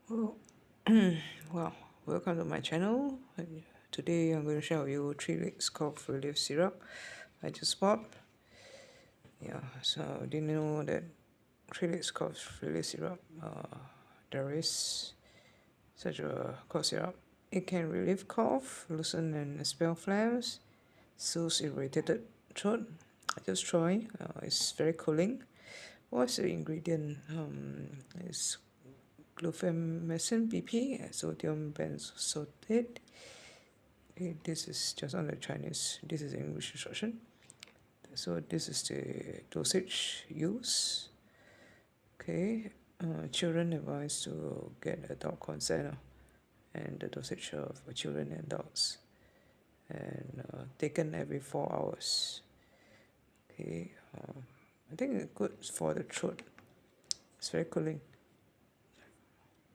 Well, well, welcome to my channel. Today I'm going to share with you 3 weeks cough relief syrup I just bought. Yeah, so didn't know that 3 weeks cough relief syrup, there is such a cough syrup. It can relieve cough, loosen and expel phlegms, soothes irritated throat. I just tried. It's very cooling. What's the ingredient? It's Guaifenesin BP, sodium benzoate. Okay, this is just on the Chinese. This is English instruction. So this is the dosage use. Okay, children advised to get adult consent, and the dosage of children and adults, and taken every 4 hours. Okay, I think it's good for the throat. It's very cooling.